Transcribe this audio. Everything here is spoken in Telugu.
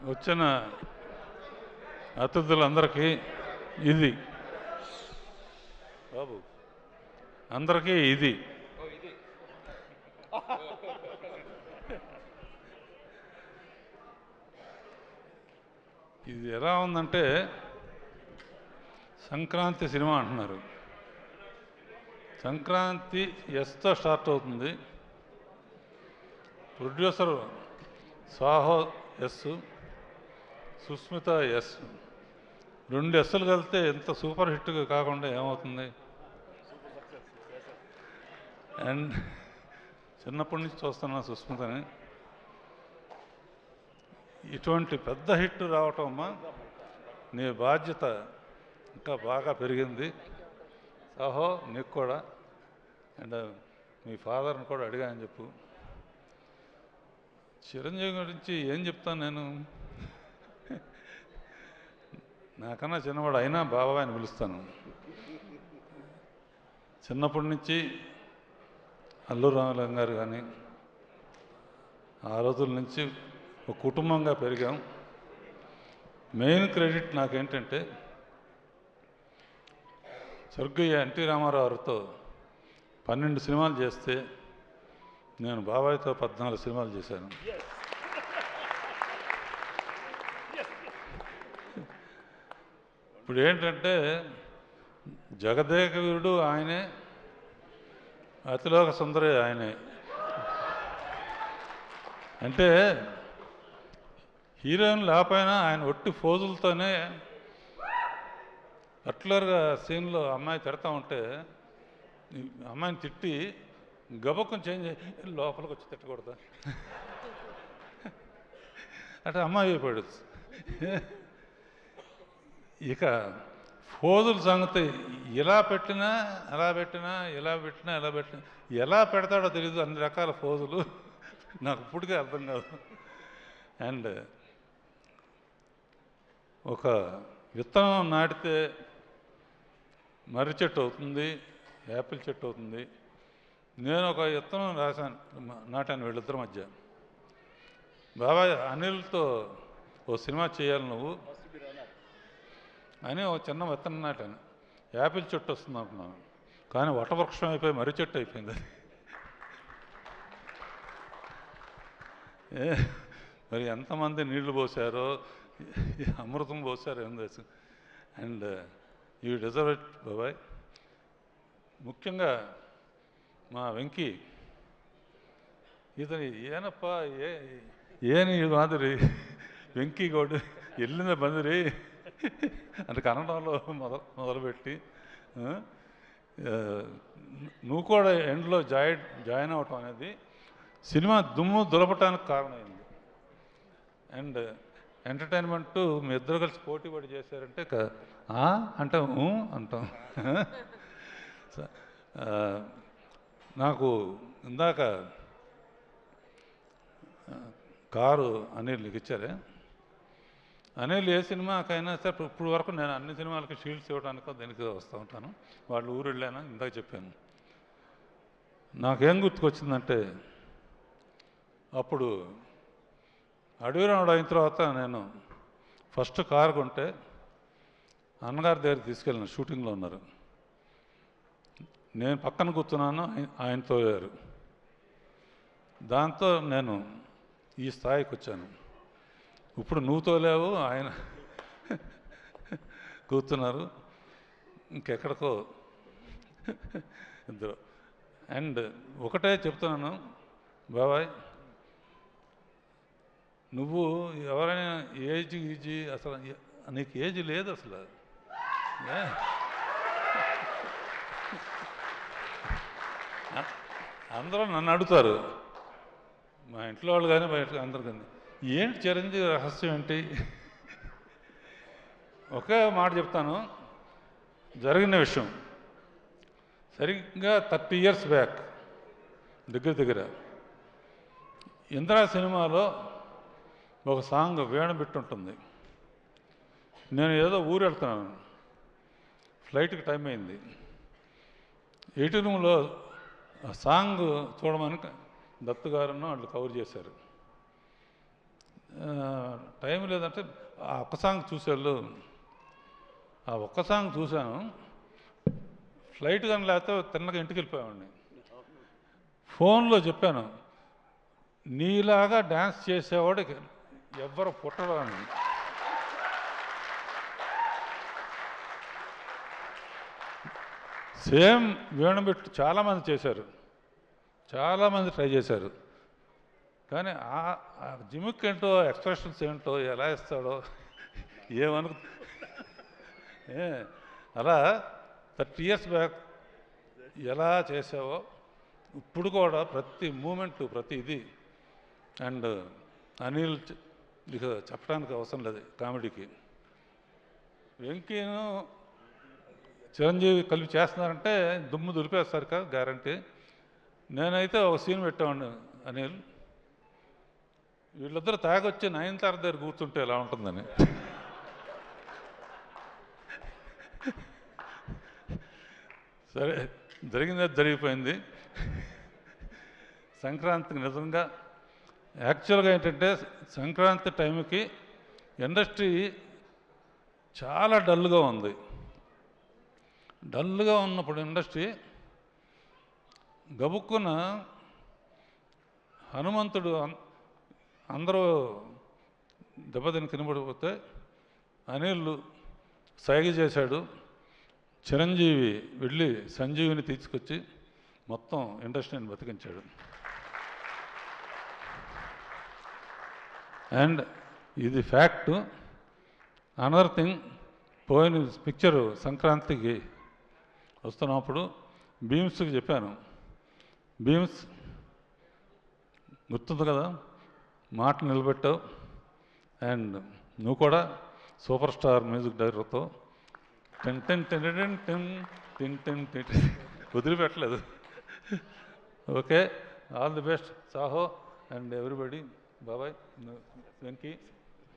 వచ్చిన అతిథులందరికీ ఇది బాబు అందరికీ ఇది ఇది ఎలా ఉందంటే సంక్రాంతి సినిమా అంటున్నారు. సంక్రాంతి ఎస్తో స్టార్ట్ అవుతుంది. Producer Saaho S, Sushmita S, 2 ఎస్సులు కలిస్తే ఎంత సూపర్ హిట్గా కాకుండా ఏమవుతుంది? అండ్ చిన్నప్పటి నుంచి చూస్తున్నా సుస్మితని. ఇటువంటి పెద్ద హిట్ రావటం అమ్మా నీ బాధ్యత ఇంకా బాగా పెరిగింది. సాహో నీకు కూడా, అండ్ మీ ఫాదర్ని కూడా అడిగా అని చెప్పు. చిరంజీవి గురించి ఏం చెప్తాను నేను? నాకన్నా చిన్నవాడు అయినా బాబాయ్ అని పిలుస్తాను. చిన్నప్పటి నుంచి అల్లు రామలింగ గారు కానీ ఆ రోజుల నుంచి ఒక కుటుంబంగా పెరిగాం. మెయిన్ క్రెడిట్ నాకేంటంటే స్వర్గీయ ఎన్టీ రామారావు గారితో 12 సినిమాలు చేస్తే నేను బాబాయ్తో 14 సినిమాలు చేశాను. ఇప్పుడు ఏంటంటే జగదేక వీరుడు ఆయనే, అతిలోక సుందరి ఆయనే. అంటే హీరోయిన్ లేకపోయినా ఆయన ఒట్టి ఫోజులతోనే పర్టికులర్గా సీన్లో అమ్మాయి తిడతా ఉంటే అమ్మాయిని తిట్టి గబక్కం చేంజ్ లోపలికి వచ్చి తిట్టకూడదా అంటే అమ్మాయి అయిపోయాడు. ఇక ఫోజుల సంగతి ఇలా పెట్టినా అలా పెట్టినా, ఇలా పెట్టినా ఎలా పెట్టినా, ఎలా పెడతాడో తెలియదు. అన్ని రకాల ఫోజులు నాకు ఇప్పటికే అర్థం కాదు. అండ్ ఒక విత్తనం నాటితే మర్రి చెట్టు అవుతుంది, యాపిల్ చెట్టు అవుతుంది. నేను ఒక విత్తనం నాటాను వీళ్ళిద్దరి మధ్య. బాబాయ్ అనిల్తో ఓ సినిమా చేయాలి నువ్వు అని ఒక చిన్న విత్తనం నాటాను. యాపిల్ చెట్టు వస్తుంది అనుకున్నాను, కానీ వటవృక్షం అయిపోయి మర్రి చెట్టు అయిపోయింది. మరి ఎంతమంది నీళ్లు పోసారో, అమృతం పోసారో ఏం తెలుసు. అండ్ యూ డిజర్వ్ ఇట్ బాబాయ్. ముఖ్యంగా మా వెంకీ, ఇతని ಏನಪ್ಪ ಏನು ಇದು మాదిరి వెంకీ గౌడ్ ఎల్లింద బందిరి అంటే కన్నడంలో మొదలుపెట్టి నువ్వు కూడా ఎండ్లో జాయిన్ అవ్వటం అనేది సినిమా దుమ్ము దులపటానికి కారణమైంది. అండ్ ఎంటర్టైన్మెంటు మీ ఇద్దరు కలిసి పోటీ పడి చేశారంటే అంటాం అంటాం. నాకు ఇందాక కారు అనిల్ నీకు ఇచ్చారే, అనిల్ ఏ సినిమాకైనా సరే ఇప్పుడు వరకు నేను అన్ని సినిమాలకి షీల్డ్స్ ఇవ్వడానికో దేనికి వస్తూ ఉంటాను. వాళ్ళు ఊరు వెళ్ళాను ఇందాక చెప్పాను. నాకేం గుర్తుకొచ్చిందంటే అప్పుడు అడవిరాముడు అయిన తర్వాత నేను ఫస్ట్ కారు కొంటే అన్నగారి దగ్గర తీసుకెళ్ళిన, షూటింగ్లో ఉన్నారు, నేను పక్కన కూర్చున్నాను, ఆయన తోలారు. దాంతో నేను ఈ స్థాయికి వచ్చాను. ఇప్పుడు నువ్వు తోలేవు, ఆయన కూర్చున్నారు, ఇంకెక్కడికో ఇద్దరు. అండ్ ఒకటే చెప్తున్నాను బాబాయ్, నువ్వు ఎవరైనా ఏజ్ అసలు నీకు ఏజ్ లేదు అసలు. అందరూ నన్ను అడుగుతారు, మా ఇంట్లో వాళ్ళు కానీ బయట అందరు కానీ, ఏంటి చిరంజీవి రహస్యం ఏంటి? ఒకే మాట చెప్తాను, జరిగిన విషయం. సరిగ్గా 30 years బ్యాక్ దగ్గర ఇందిరా సినిమాలో ఒక సాంగ్ వీణ బిట్టుంటుంది. నేను ఏదో ఊరు వెళ్తున్నాను, ఫ్లైట్కి టైం అయింది. ఎయిటింగ్ రూమ్లో ఆ సాంగ్ చూడమని దత్తు గారును వాళ్ళు కవర్ చేశారు. టైం లేదంటే ఆ ఒక్క సాంగ్ చూసేళ్ళు, ఆ ఒక్క సాంగ్ చూశాను. ఫ్లైట్ కానీ లేకపోతే తిన్నగా ఇంటికి వెళ్ళిపోయామండి. ఫోన్లో చెప్పాను, నీలాగా డ్యాన్స్ చేసేవాడికి ఎవ్వరు పుట్టరు అని. సేమ్ వీణబెట్టు చాలామంది చేశారు, చాలామంది ట్రై చేశారు. కానీ ఆ జిమిక్ ఏంటో, ఎక్స్ప్రెషన్స్ ఏంటో, ఎలా ఇస్తాడో ఏమను. అలా 30 years బ్యాక్ ఎలా చేసావో ఇప్పుడు కూడా ప్రతి మూమెంటు, ప్రతి ఇది. అండ్ అనిల్ ఇక చెప్పడానికి అవసరం లేదు కామెడీకి. వెంకీను చిరంజీవి కలిపి చేస్తున్నారంటే దుమ్ము దులిపేస్తారు కదా, గ్యారంటీ. నేనైతే ఒక సీన్ పెట్టామండి అనిల్, వీళ్ళిద్దరు తాగొచ్చి నయనతార దగ్గర కూర్చుంటే ఎలా ఉంటుందని. సరే, జరిగింది జరిగిపోయింది. సంక్రాంతికి నిజంగా యాక్చువల్గా ఏంటంటే సంక్రాంతి టైంకి ఇండస్ట్రీ చాలా డల్గా ఉంది. డల్గా ఉన్నప్పుడు ఇండస్ట్రీ గబుక్కున హనుమంతుడు అందరూ దెబ్బతిని కినబడిపోతే అనిల్ సైగ చేశాడు. చిరంజీవి వెళ్ళి సంజీవిని తీసుకొచ్చి మొత్తం ఇండస్ట్రీని బతికించాడు. అండ్ ఇది ఫ్యాక్టు. అనదర్ థింగ్, పోయిన పిక్చరు సంక్రాంతికి వస్తున్నప్పుడు భీమ్స్కి చెప్పాను, భీమ్స్ గుర్తుంది కదా, మాట నిలబెట్టావు. అండ్ నువ్వు కూడా సూపర్ స్టార్ మ్యూజిక్ డైరెక్టర్తో ten ten ten ten ten ten ten ten వదిలిపెట్టలేదు. Okay, all the best Saaho and everybody. బాబాయ్ వెంకీ.